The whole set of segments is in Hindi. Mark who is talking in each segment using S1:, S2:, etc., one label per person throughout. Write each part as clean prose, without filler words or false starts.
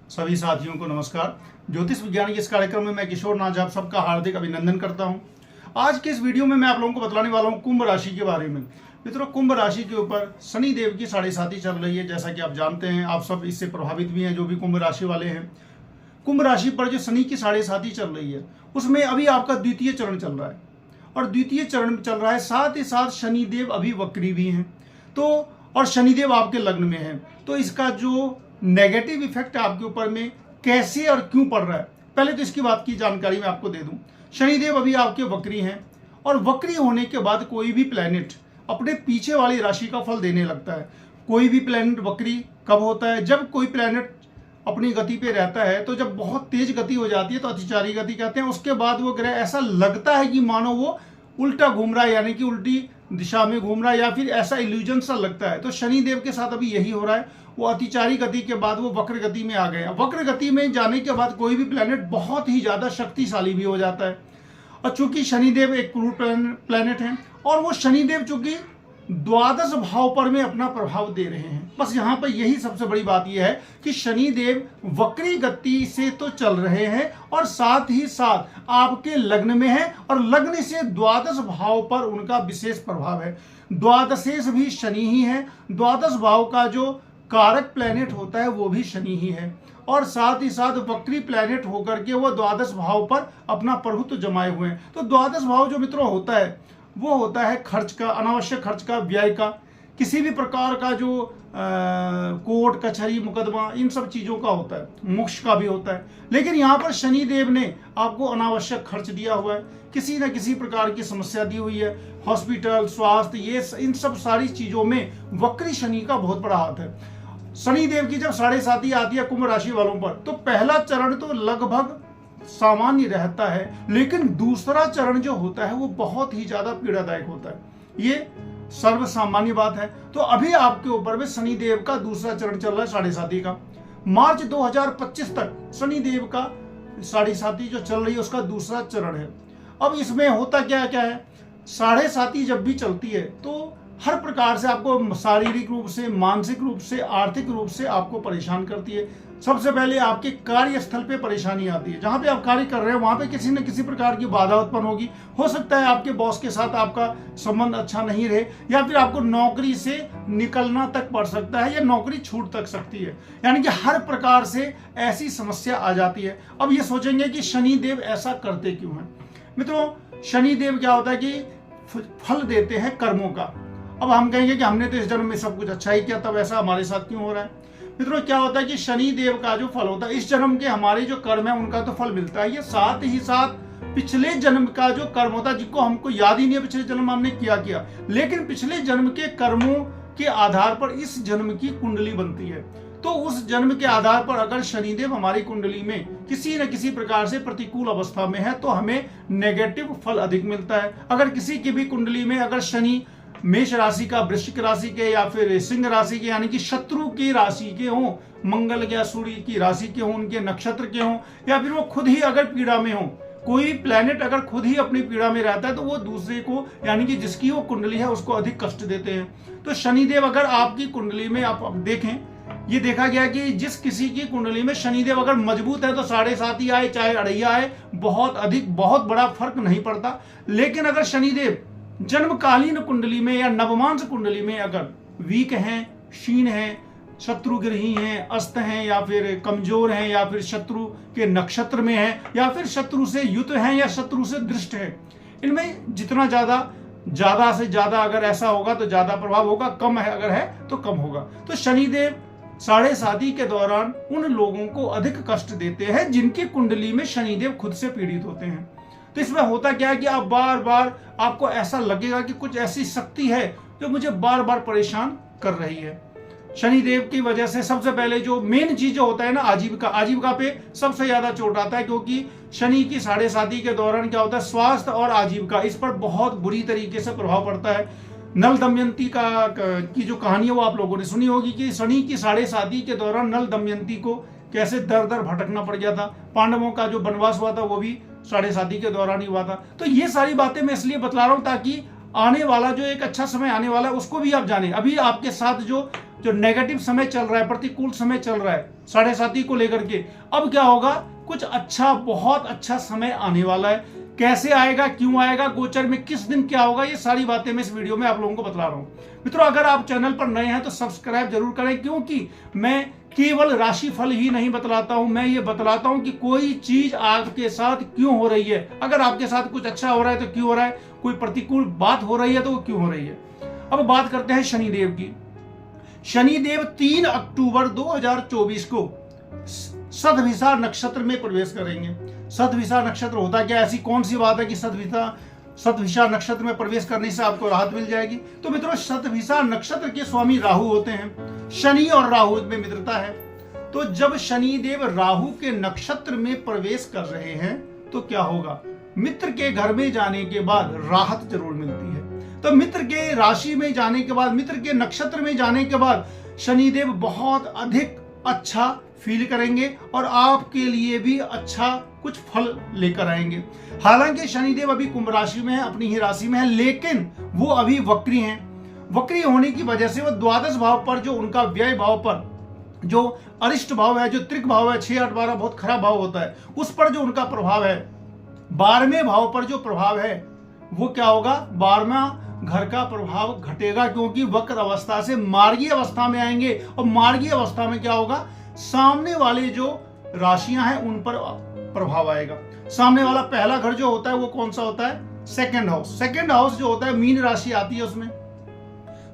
S1: सभी साथियों को नमस्कार। ज्योतिष विज्ञान के इस कार्यक्रम में मैं किशोर नाथ आप सबका हार्दिक अभिनंदन करता हूं। आज के इस वीडियो में मैं आप लोगों को बतलाने वाला हूं कुंभ राशि के बारे में। मित्रों, कुंभ राशि के ऊपर शनि देव की 7.5 चल रही है। जैसा कि आप जानते हैं, आप सब इससे प्रभावित भी हैं जो भी कुंभ राशि वाले हैं। कुंभ राशि पर जो शनि की 7.5 चल रही है उसमें अभी आपका द्वितीय चरण चल रहा है और द्वितीय चरण चल रहा है, साथ ही साथ शनिदेव अभी वक्री भी हैं और शनिदेव आपके लग्न में है। तो इसका जो नेगेटिव इफेक्ट आपके ऊपर में कैसे और क्यों पड़ रहा है, पहले तो इसकी बात की जानकारी मैं आपको दे दूं। शनिदेव अभी आपके वक्री हैं और वक्री होने के बाद कोई भी प्लैनेट अपने पीछे वाली राशि का फल देने लगता है। कोई भी प्लैनेट वक्री कब होता है? जब कोई प्लैनेट अपनी गति पे रहता है, तो जब बहुत तेज गति हो जाती है तो अतिचारी गति कहते हैं। उसके बाद वो ग्रह ऐसा लगता है कि मानो वो उल्टा घूम रहा है, यानी कि उल्टी दिशा में घूम रहा है, या फिर ऐसा इल्यूजन सा लगता है। तो शनि देव के साथ अभी यही हो रहा है। वो अतिचारी गति के बाद वो वक्र गति में आ गए हैं। वक्र गति में जाने के बाद कोई भी प्लैनेट बहुत ही ज्यादा शक्तिशाली भी हो जाता है। और चूंकि शनिदेव एक क्रूर प्लैनेट है और वो शनिदेव चूंकि द्वादश भाव पर में अपना प्रभाव दे रहे हैं। बस यहाँ पर यही सबसे बड़ी बात यह है कि शनिदेव वक्री गति से तो चल रहे हैं और साथ ही साथ आपके लग्न में है और लग्न से द्वादश भाव पर उनका विशेष प्रभाव है। द्वादशेश भी शनि ही है। द्वादश भाव का जो कारक प्लैनेट होता है वो भी शनि ही है और साथ ही साथ वक्री प्लैनेट होकर के वो द्वादश भाव पर अपना प्रभुत्व जमाए हुए हैं। तो द्वादश भाव जो मित्रों होता है वो होता है खर्च का, अनावश्यक खर्च का, व्यय का, किसी भी प्रकार का जो कोर्ट कचहरी मुकदमा इन सब चीजों का होता है, मोक्ष का भी होता है। लेकिन यहाँ पर शनि देव ने आपको अनावश्यक खर्च दिया हुआ है, किसी न किसी प्रकार की समस्या दी हुई है, हॉस्पिटल, स्वास्थ्य, ये इन सब सारी चीजों में वक्री शनि का बहुत बड़ा हाथ है। शनि देव की जब 7.5 आती है कुंभ राशि वालों पर, तो पहला चरण तो लगभग सामान्य रहता है, लेकिन दूसरा चरण जो होता है वो बहुत ही ज्यादा पीड़ादायक होता है। ये सर्व सामान्य बात है। तो अभी आपके ऊपर में शनि देव का दूसरा चरण चल रहा है 7.5 का। मार्च 2025 तक शनि देव का 7.5 जो चल रही है उसका दूसरा चरण है। अब इसमें होता क्या है, 7.5 जब भी चलती है तो हर प्रकार से आपको शारीरिक रूप से, मानसिक रूप से, आर्थिक रूप से आपको परेशान करती है। सबसे पहले आपके कार्यस्थल पे परेशानी आती है। जहां पे आप कार्य कर रहे हैं वहां पे किसी न किसी प्रकार की बाधा उत्पन्न होगी। हो सकता है आपके बॉस के साथ आपका संबंध अच्छा नहीं रहे, या फिर आपको नौकरी से निकलना तक पड़ सकता है, या नौकरी छूट तक सकती है। यानी कि हर प्रकार से ऐसी समस्या आ जाती है। अब ये सोचेंगे कि शनि देव ऐसा करते क्यों हैं? मित्रों, शनि देव क्या होता है कि फल देते हैं कर्मों का। अब हम कहेंगे कि हमने तो इस जन्म में सब कुछ अच्छा ही किया, तब ऐसा हमारे साथ क्यों हो रहा है? मित्रों, क्या होता है कि शनि देव का जो फल होता है, इस जन्म के हमारे जो कर्म है उनका तो फल मिलता है, ये साथ ही साथ पिछले जन्म का जो कर्म होता है, जिनको हमको याद ही नहीं है पिछले जन्म हमने किया, लेकिन पिछले जन्म के कर्मों के आधार पर इस जन्म की कुंडली बनती है। तो उस जन्म के आधार पर अगर शनिदेव हमारी कुंडली में किसी न किसी प्रकार से प्रतिकूल अवस्था में है तो हमें नेगेटिव फल अधिक मिलता है। अगर किसी की भी कुंडली में अगर शनि मेष राशि का, वृश्चिक राशि के, या फिर सिंह राशि के, यानी कि शत्रु की राशि के हों, मंगल या सूर्य की राशि के हों, उनके नक्षत्र के हों, या फिर वो खुद ही अगर पीड़ा में हो, कोई प्लैनेट अगर खुद ही अपनी पीड़ा में रहता है तो वो दूसरे को, यानी कि जिसकी वो कुंडली है उसको अधिक कष्ट देते हैं। तो शनिदेव अगर आपकी कुंडली में आप देखें, ये देखा गया कि जिस किसी की कुंडली में शनिदेव अगर मजबूत है तो 7.5 आए चाहे 2.5 आए, बहुत बड़ा फर्क नहीं पड़ता। लेकिन अगर शनिदेव जन्मकालीन कुंडली में या नवमांश कुंडली में अगर वीक हैं, क्षीण हैं, शत्रुग्रही हैं, अस्त हैं, या फिर कमजोर हैं, या फिर शत्रु के नक्षत्र में हैं, या फिर शत्रु से युत हैं, या शत्रु से दृष्ट हैं, इनमें जितना ज्यादा से ज्यादा अगर ऐसा होगा तो ज्यादा प्रभाव होगा, कम है अगर है तो कम होगा। तो शनिदेव 7.5 के दौरान उन लोगों को अधिक कष्ट देते हैं जिनकी कुंडली में शनिदेव खुद से पीड़ित होते हैं। तो इसमें होता क्या है कि आप बार बार आपको ऐसा लगेगा कि कुछ ऐसी शक्ति है जो मुझे बार बार परेशान कर रही है। शनिदेव की वजह से सबसे पहले जो मेन चीज जो होता है ना, आजीविका पे सबसे ज्यादा चोट आता है, क्योंकि शनि की 7.5 के दौरान क्या होता है, स्वास्थ्य और आजीविका, इस पर बहुत बुरी तरीके से प्रभाव पड़ता है। नल दमयंती की जो कहानी है वो आप लोगों ने सुनी होगी कि शनि की 7.5 के दौरान नल दमयंती को कैसे दर दर भटकना पड़ गया था। पांडवों का जो वनवास हुआ था वो भी 7.5 के दौरान ही हुआ था। तो ये सारी बातें मैं इसलिए बतला रहा हूं ताकि आने वाला जो एक अच्छा समय आने वाला है उसको भी आप जाने। अभी आपके साथ जो जो नेगेटिव समय चल रहा है, प्रतिकूल समय चल रहा है साढ़े साथी को लेकर के, अब क्या होगा, कुछ अच्छा, बहुत अच्छा समय आने वाला है। कैसे आएगा, क्यों आएगा, गोचर में किस दिन क्या होगा, ये सारी बातें मैं इस वीडियो में आप लोगों को बता रहा हूं। मित्रों, अगर आप चैनल पर नए हैं तो सब्सक्राइब जरूर करें, क्योंकि मैं केवल राशिफल ही नहीं बतलाता हूं, मैं ये बतलाता हूं कि कोई चीज आपके साथ क्यों हो रही है। अगर आपके साथ कुछ अच्छा हो रहा है तो क्यों हो रहा है, कोई प्रतिकूल बात हो रही है तो वो क्यों हो रही है। अब बात करते हैं शनिदेव की। शनिदेव 3 अक्टूबर 2024 को सतभिषा नक्षत्र में प्रवेश करेंगे। सतभिषा नक्षत्र होता क्या, ऐसी कौन सी बात है कि सतभिषा नक्षत्र में प्रवेश करने से आपको राहत मिल जाएगी। तो मित्रों, सतभिषा नक्षत्र के स्वामी राहु होते हैं। शनि और राहु में मित्रता है। तो जब शनिदेव राहु के नक्षत्र में प्रवेश कर रहे हैं तो क्या होगा, मित्र के घर में जाने के बाद राहत जरूर मिलती है। तो मित्र के राशि में जाने के बाद, मित्र के नक्षत्र में जाने के बाद शनिदेव बहुत अधिक अच्छा फील करेंगे और आपके लिए भी अच्छा कुछ फल लेकर आएंगे। हालांकि शनिदेव अभी कुंभ राशि में है, अपनी ही राशि में है, लेकिन वो अभी वक्री हैं। वक्री होने की वजह से वो द्वादश भाव पर, जो उनका व्यय भाव पर, जो अरिष्ट भाव है, जो त्रिक भाव है, 6, 8, 12 बहुत खराब भाव होता है, उस पर जो उनका प्रभाव है, 12वें भाव पर जो प्रभाव है वो क्या होगा, 12वां घर का प्रभाव घटेगा, क्योंकि वक्र अवस्था से मार्गीय अवस्था में आएंगे। और मार्गीय अवस्था में क्या होगा, सामने वाले जो राशियां हैं उन पर प्रभाव आएगा। सामने वाला पहला घर जो होता है वो कौन सा होता है, सेकंड हाउस। सेकंड हाउस जो होता है, मीन राशि आती है उसमें।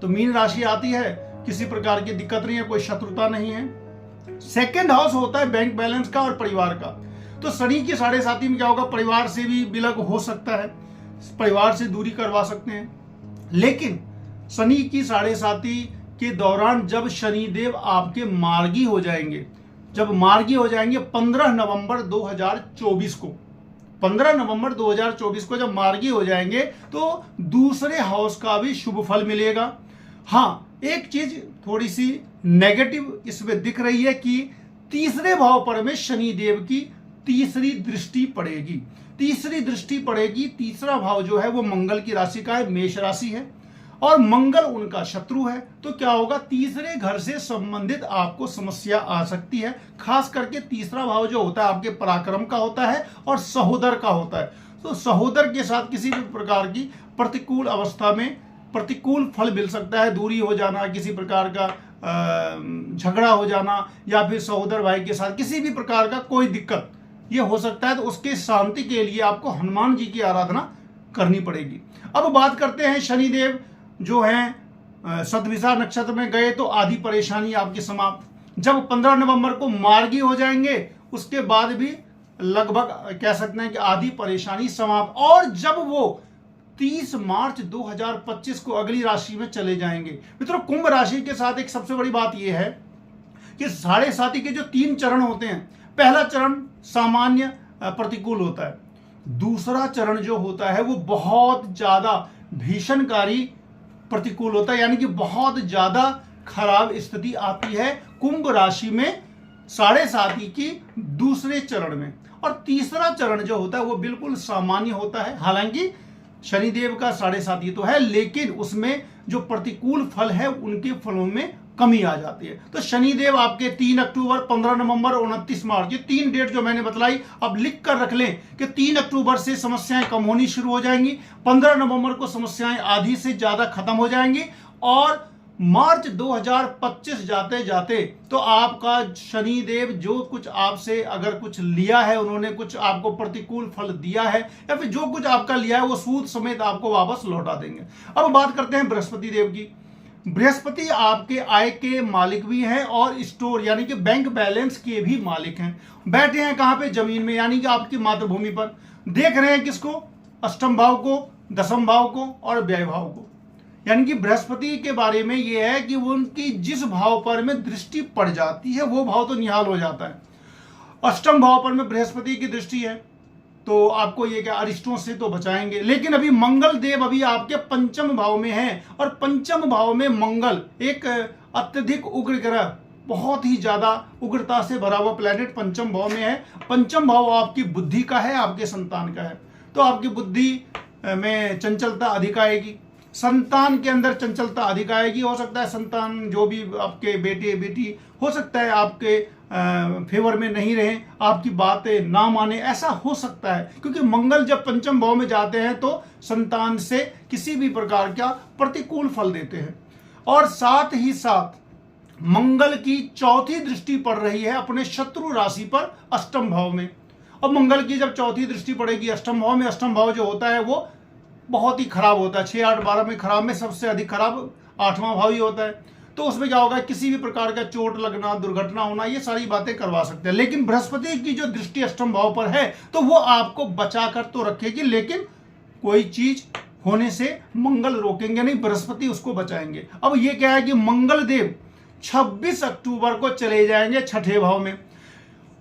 S1: तो मीन राशि आती है, किसी प्रकार की दिक्कत नहीं है, कोई शत्रुता नहीं है। सेकंड हाउस होता है बैंक बैलेंस का और परिवार का। तो शनि के साढ़े साथी में क्या होगा, परिवार से भी विलग हो सकता है, परिवार से दूरी करवा सकते हैं। लेकिन शनि की साढ़े साथी के दौरान जब शनिदेव आपके मार्गी हो जाएंगे, जब मार्गी हो जाएंगे 15 नवंबर 2024 को, 15 नवंबर 2024 को जब मार्गी हो जाएंगे तो दूसरे हाउस का भी शुभ फल मिलेगा। हाँ, एक चीज थोड़ी सी नेगेटिव इसमें दिख रही है कि तीसरे भाव पर में शनिदेव की तीसरी दृष्टि पड़ेगी। तीसरी दृष्टि पड़ेगी, तीसरा भाव जो है वो मंगल की राशि का है, मेष राशि है, और मंगल उनका शत्रु है। तो क्या होगा, तीसरे घर से संबंधित आपको समस्या आ सकती है। खास करके तीसरा भाव जो होता है आपके पराक्रम का होता है और सहोदर का होता है। तो सहोदर के साथ किसी भी प्रकार की प्रतिकूल अवस्था में प्रतिकूल फल मिल सकता है। दूरी हो जाना, किसी प्रकार का झगड़ा हो जाना, या फिर सहोदर भाई के साथ किसी भी प्रकार का कोई दिक्कत ये हो सकता है। तो उसके शांति के लिए आपको हनुमान जी की आराधना करनी पड़ेगी। अब बात करते हैं, शनिदेव जो हैं सतभिषा नक्षत्र में गए तो आधी परेशानी आपकी समाप्त। जब 15 नवंबर को मार्गी हो जाएंगे उसके बाद भी लगभग कह सकते हैं कि आधी परेशानी समाप्त। और जब वो 30 मार्च 2025 को अगली राशि में चले जाएंगे। मित्रों, कुंभ राशि के साथ एक सबसे बड़ी बात यह है कि साढ़े साथी के जो 3 चरण होते हैं, पहला चरण सामान्य प्रतिकूल होता है, दूसरा चरण जो होता है वो बहुत ज्यादा भीषणकारी प्रतिकूल होता है, यानी कि बहुत ज्यादा खराब स्थिति आती है कुंभ राशि में साढ़े साथी की दूसरे चरण में। और तीसरा चरण जो होता है वो बिल्कुल सामान्य होता है। हालांकि शनिदेव का साढ़े साथी तो है, लेकिन उसमें जो प्रतिकूल फल है उनके फलों में कमी आ जाती है। तो शनिदेव आपके 3 अक्टूबर, 15 नवंबर, 29 मार्च, ये 3 डेट जो मैंने बतलाई, अब लिख कर रख लें कि 3 अक्टूबर से समस्याएं कम होनी शुरू हो जाएंगी, 15 नवंबर को समस्याएं आधी से ज्यादा खत्म हो जाएंगी, और मार्च 2025 जाते जाते तो आपका शनिदेव जो कुछ आपसे अगर कुछ लिया है, उन्होंने कुछ आपको प्रतिकूल फल दिया है या फिर जो कुछ आपका लिया है वो सूद समेत आपको वापस लौटा देंगे। अब बात करते हैं बृहस्पति देव की। बृहस्पति आपके आय के मालिक भी हैं और स्टोर यानी कि बैंक बैलेंस के भी मालिक हैं। बैठे हैं कहां पे, जमीन में, यानी कि आपकी मातृभूमि पर। देख रहे हैं किसको, अष्टम भाव को, दसम भाव को और व्यय भाव को। यानी कि बृहस्पति के बारे में यह है कि वो उनकी जिस भाव पर में दृष्टि पड़ जाती है वो भाव तो निहाल हो जाता है। अष्टम भाव पर में बृहस्पति की दृष्टि है तो आपको ये क्या अरिष्टों से तो बचाएंगे। लेकिन अभी मंगल देव अभी आपके पंचम भाव में हैं, और पंचम भाव में मंगल एक अत्यधिक उग्र ग्रह, बहुत ही ज्यादा उग्रता से भरा हुआ प्लेनेट पंचम भाव में है। पंचम भाव आपकी बुद्धि का है, आपके संतान का है। तो आपकी बुद्धि में चंचलता अधिक आएगी, संतान के अंदर चंचलता अधिक आएगी। हो सकता है संतान जो भी आपके बेटे बेटी हो सकता है आपके फेवर में नहीं रहे, आपकी बातें ना माने, ऐसा हो सकता है। क्योंकि मंगल जब पंचम भाव में जाते हैं तो संतान से किसी भी प्रकार का प्रतिकूल फल देते हैं। और साथ ही साथ मंगल की चौथी दृष्टि पड़ रही है अपने शत्रु राशि पर अष्टम भाव में। और मंगल की जब चौथी दृष्टि पड़ेगी अष्टम भाव में, अष्टम भाव जो होता है वो बहुत ही खराब होता है। 6, 8, 12 में खराब में सबसे अधिक खराब 8वां भाव ही होता है। तो उसमें क्या होगा, किसी भी प्रकार का चोट लगना, दुर्घटना होना, ये सारी बातें करवा सकते हैं। लेकिन बृहस्पति की जो दृष्टि अष्टम भाव पर है तो वो आपको बचा कर तो रखेगी, लेकिन कोई चीज होने से मंगल रोकेंगे नहीं, बृहस्पति उसको बचाएंगे। अब ये क्या है कि मंगल देव 26 अक्टूबर को चले जाएंगे छठे भाव में।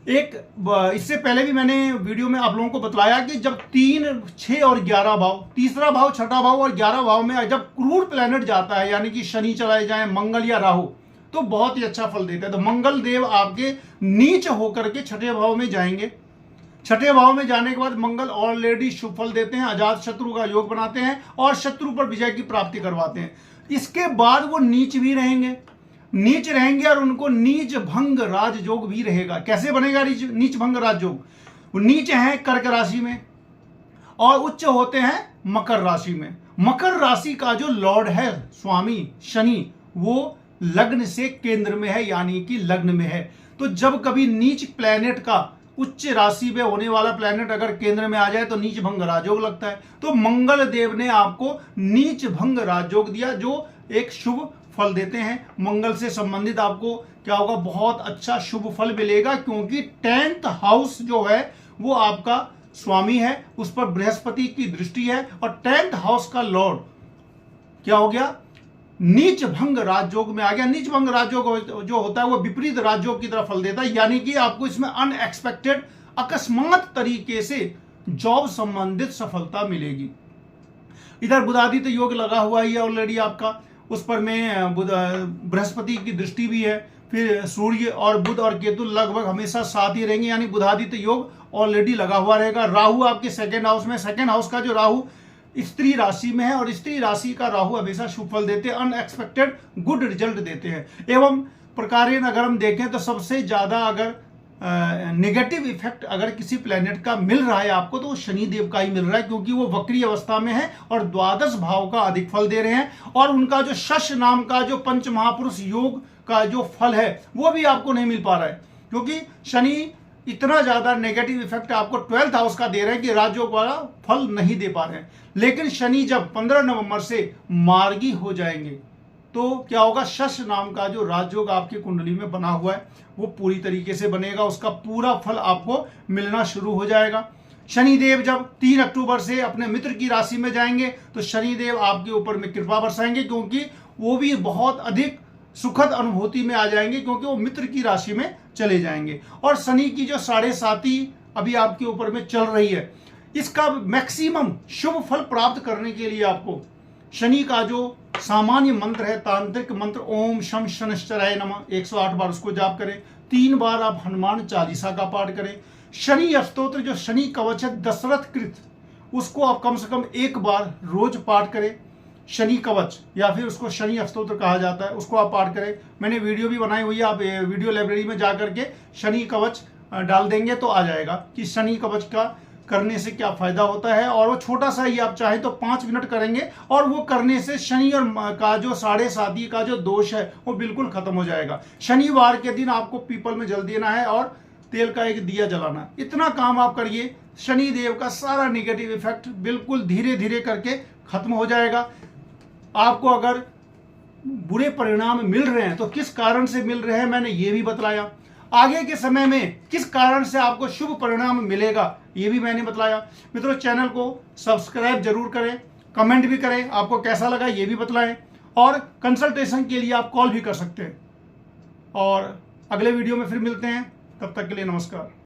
S1: इससे पहले भी मैंने वीडियो में आप लोगों को बतलाया कि जब 3, 6 और 11 भाव, तीसरा भाव, छठा भाव और 11 भाव में जब क्रूर प्लैनेट जाता है, यानी कि शनि चलाए जाए, मंगल या राहु, तो बहुत ही अच्छा फल देता है। तो मंगल देव आपके नीच होकर के छठे भाव में जाएंगे। छठे भाव में जाने के बाद मंगल ऑलरेडी शुभ फल देते हैं, अजात शत्रु का योग बनाते हैं और शत्रु पर विजय की प्राप्ति करवाते हैं। इसके बाद वो नीच भी रहेंगे, नीच रहेंगे और उनको नीच भंग राजयोग भी रहेगा। कैसे बनेगा नीच भंग राजयोग? वो नीच हैं कर्क राशि में और उच्च होते हैं मकर राशि में। मकर राशि का जो लॉर्ड है स्वामी शनि, वो लग्न से केंद्र में है, यानी कि लग्न में है। तो जब कभी नीच प्लैनेट का उच्च राशि में होने वाला प्लैनेट अगर केंद्र में आ जाए तो नीच भंग राजयोग लगता है। तो मंगल देव ने आपको नीच भंग राजयोग दिया, जो एक शुभ फल देते हैं। मंगल से संबंधित आपको क्या होगा, बहुत अच्छा शुभ फल मिलेगा, क्योंकि 10th हाउस जो है वो आपका स्वामी है, उस पर बृहस्पति की दृष्टि है और 10th हाउस का लॉर्ड क्या हो गया, नीच भंग राजयोग में आ गया। नीच भंग राजयोग जो होता है वो विपरीत राजयोग की तरफ फल देता है, यानी कि आपको इसमें अनएक्सपेक्टेड अकस्मात तरीके से जॉब संबंधित सफलता मिलेगी। इधर बुधादित्य योग लगा हुआ ही है ऑलरेडी आपका, उस पर में बृहस्पति की दृष्टि भी है। फिर सूर्य और बुध और केतु लगभग हमेशा साथ ही रहेंगे, यानी बुधादित्य योग ऑलरेडी लगा हुआ रहेगा। राहु आपके सेकंड हाउस में, सेकंड हाउस का जो राहु स्त्री राशि में है और स्त्री राशि का राहु हमेशा शुभ फल देते हैं, अनएक्सपेक्टेड गुड रिजल्ट देते हैं। एवं प्रकार अगर हम देखें तो सबसे ज्यादा अगर नेगेटिव इफेक्ट अगर किसी प्लेनेट का मिल रहा है आपको तो वो शनि देव का ही मिल रहा है, क्योंकि वो वक्री अवस्था में है और द्वादश भाव का अधिक फल दे रहे हैं। और उनका जो शश नाम का जो पंच महापुरुष योग का जो फल है वो भी आपको नहीं मिल पा रहा है, क्योंकि शनि इतना ज्यादा नेगेटिव इफेक्ट आपको 12th हाउस का दे रहे हैं कि राजयोग वाला फल नहीं दे पा रहे हैं। लेकिन शनि जब 15 नवंबर से मार्गी हो जाएंगे तो क्या होगा, शश नाम का जो राजयोग आपकी कुंडली में बना हुआ है वो पूरी तरीके से बनेगा, उसका पूरा फल आपको मिलना शुरू हो जाएगा। शनिदेव जब 3 अक्टूबर से अपने मित्र की राशि में जाएंगे तो शनिदेव आपके ऊपर में कृपा बरसाएंगे, क्योंकि वो भी बहुत अधिक सुखद अनुभूति में आ जाएंगे, क्योंकि वो मित्र की राशि में चले जाएंगे। और शनि की जो 7.5 अभी आपके ऊपर में चल रही है, इसका मैक्सिमम शुभ फल प्राप्त करने के लिए आपको शनि का जो सामान्य मंत्र है, तांत्रिक मंत्र ओम शम शनिश्चराय नमः 108 बार उसको जाप करें। 3 बार आप हनुमान चालीसा का पाठ करें। शनि स्तोत्र जो शनि कवच है दशरथ कृत, उसको आप कम से कम 1 बार रोज पाठ करें। शनि कवच या फिर उसको शनि स्तोत्र कहा जाता है, उसको आप पाठ करें। मैंने वीडियो भी बनाई हुई है, आप वीडियो लाइब्रेरी में जा करके शनि कवच डाल देंगे तो आ जाएगा कि शनि कवच का करने से क्या फायदा होता है। और वो छोटा सा ही आप चाहे तो 5 मिनट करेंगे और वो करने से शनि और का जो 7.5 का जो दोष है वो बिल्कुल खत्म हो जाएगा। शनिवार के दिन आपको पीपल में जल देना है और तेल का एक दिया जलाना, इतना काम आप करिए, शनि देव का सारा नेगेटिव इफेक्ट बिल्कुल धीरे धीरे करके खत्म हो जाएगा। आपको अगर बुरे परिणाम मिल रहे हैं तो किस कारण से मिल रहे हैं मैंने ये भी बतलाया। आगे के समय में किस कारण से आपको शुभ परिणाम मिलेगा ये भी मैंने बतलाया। मित्रों, चैनल को सब्सक्राइब जरूर करें, कमेंट भी करें, आपको कैसा लगा ये भी बतलाएं और कंसल्टेशन के लिए आप कॉल भी कर सकते हैं। और अगले वीडियो में फिर मिलते हैं, तब तक के लिए नमस्कार।